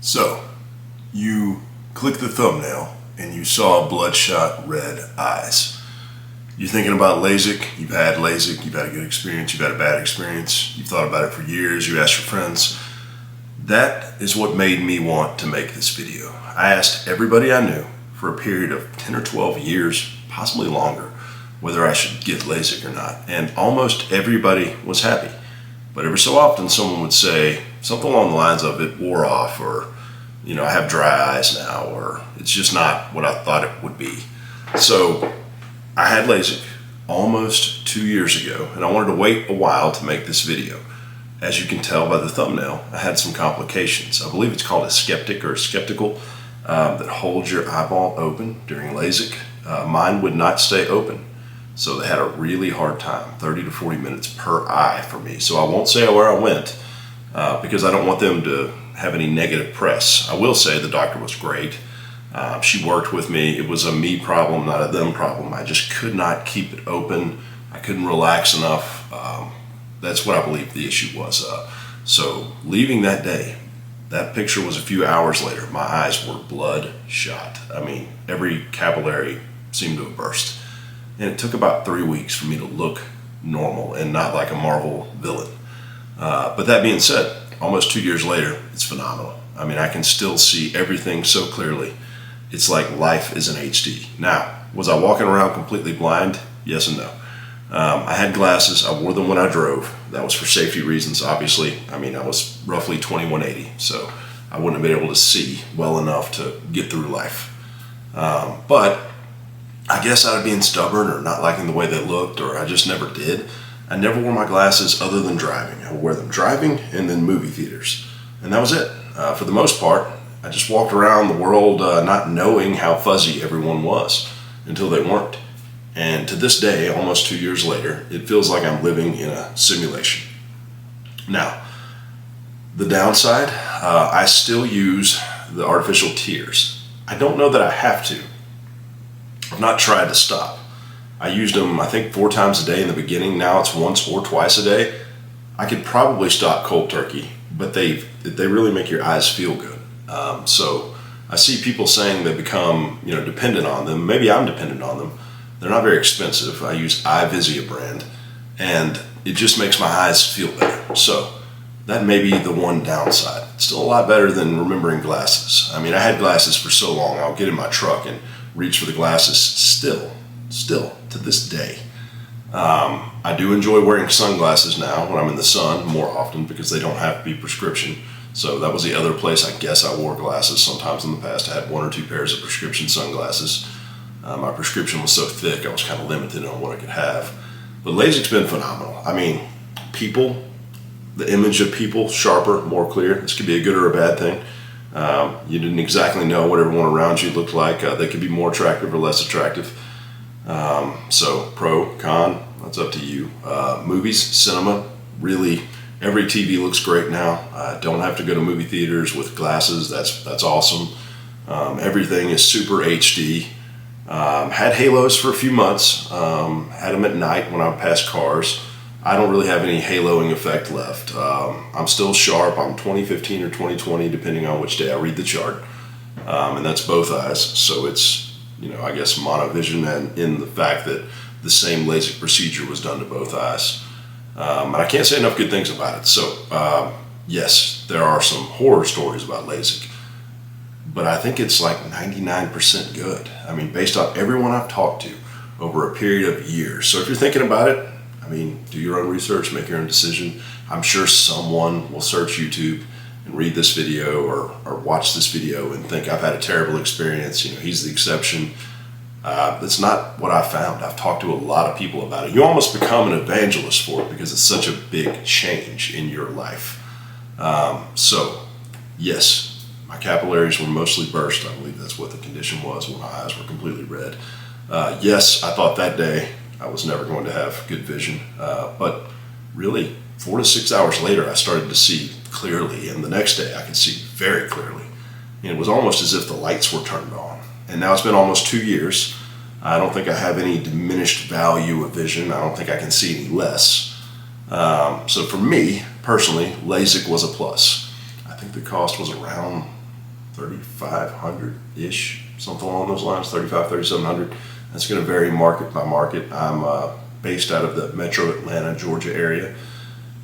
So, you click the thumbnail and you saw bloodshot red eyes. You're thinking about LASIK, you've had LASIK, you've had a good experience, you've had a bad experience, you've thought about it for years, you asked your friends. That is what made me want to make this video. I asked everybody I knew for a period of 10 or 12 years, possibly longer, whether I should get LASIK or not. And almost everybody was happy. But every so often someone would say something along the lines of it wore off, or I have dry eyes now, or it's just not what I thought it would be. So I had LASIK almost 2 years ago, and I wanted to wait a while to make this video. As you can tell by the thumbnail, I had some complications. I believe it's called a skeptic or a skeptical that holds your eyeball open during LASIK. Mine would not stay open. So they had a really hard time, 30 to 40 minutes per eye for me. So I won't say where I went because I don't want them to have any negative press. I will say the doctor was great. She worked with me. It was a me problem, not a them problem. I just could not keep it open. I couldn't relax enough. That's what I believe the issue was. So leaving that day, that picture was a few hours later. My eyes were bloodshot. I mean, every capillary seemed to have burst. And it took about 3 weeks for me to look normal and not like a Marvel villain. But that being said, almost 2 years later, it's phenomenal. I mean, I can still see everything so clearly. It's like life is in HD. Now, was I walking around completely blind? Yes and no. I had glasses. I wore them when I drove. That was for safety reasons, obviously. I mean, I was roughly 2180, so I wouldn't have been able to see well enough to get through life. But I guess out of being stubborn or not liking the way they looked, or I just never did, I never wore my glasses other than driving. I would wear them driving and then movie theaters. And that was it. For the most part, I just walked around the world not knowing how fuzzy everyone was until they weren't. And to this day, almost 2 years later, it feels like I'm living in a simulation. Now, the downside, I still use the artificial tears. I don't know that I have to. I've not tried to stop. I used them, I think, 4 times a day in the beginning. Now it's once or twice a day. I could probably stop cold turkey, but they really make your eyes feel good. So I see people saying they become, dependent on them. Maybe I'm dependent on them. They're not very expensive. I use iVisia brand, and it just makes my eyes feel better. So that may be the one downside. It's still a lot better than remembering glasses. I mean, I had glasses for so long. I'll get in my truck and reach for the glasses still to this day. I do enjoy wearing sunglasses now when I'm in the sun more often because they don't have to be prescription. So that was the other place I guess I wore glasses sometimes in the past. I had 1 or 2 pairs of prescription sunglasses. My prescription was so thick I was kind of limited on what I could have. But LASIK's been phenomenal. I mean, the image of people, sharper, more clear. This could be a good or a bad thing. You didn't exactly know what everyone around you looked like. They could be more attractive or less attractive. So pro, con, that's up to you. Movies, cinema, really every TV looks great now. I don't have to go to movie theaters with glasses. That's awesome. Everything is super HD. Had halos for a few months. Had them at night when I would pass cars. I don't really have any haloing effect left. I'm still sharp. I'm 2015 or 2020, depending on which day I read the chart. And that's both eyes. So it's, I guess monovision, and in the fact that the same LASIK procedure was done to both eyes. And I can't say enough good things about it. So yes, there are some horror stories about LASIK, but I think it's like 99% good. I mean, based on everyone I've talked to over a period of years. So if you're thinking about it, I mean, do your own research, make your own decision. I'm sure someone will search YouTube and read this video or watch this video and think I've had a terrible experience. He's the exception. That's not what I found. I've talked to a lot of people about it. You almost become an evangelist for it because it's such a big change in your life. So, yes, my capillaries were mostly burst. I believe that's what the condition was when my eyes were completely red. Yes, I thought that day I was never going to have good vision. But really, 4 to 6 hours later, I started to see clearly. And the next day, I could see very clearly. And it was almost as if the lights were turned on. And now it's been almost 2 years. I don't think I have any diminished value of vision. I don't think I can see any less. So for me, personally, LASIK was a plus. I think the cost was around 3,500-ish, something along those lines, 35, 3,700. That's going to vary market by market. I'm based out of the metro Atlanta, Georgia area.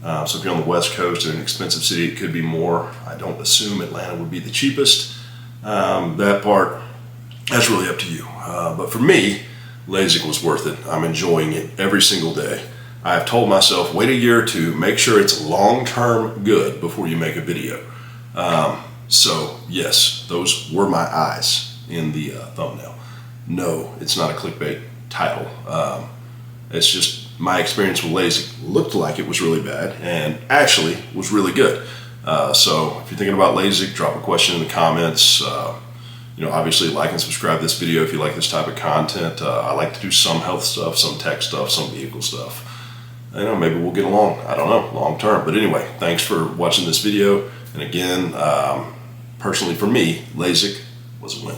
So if you're on the West Coast in an expensive city, it could be more. I don't assume Atlanta would be the cheapest. That part, that's really up to you. But for me, LASIK was worth it. I'm enjoying it every single day. I have told myself, wait a year or two, make sure it's long-term good before you make a video. So yes, those were my eyes in the thumbnail. No, it's not a clickbait title. It's just my experience with LASIK looked like it was really bad and actually was really good. So if you're thinking about LASIK, drop a question in the comments. Obviously like and subscribe to this video if you like this type of content. I like to do some health stuff, some tech stuff, some vehicle stuff. Maybe we'll get along, I don't know, long term. But anyway, thanks for watching this video. And again, personally for me, LASIK was a win.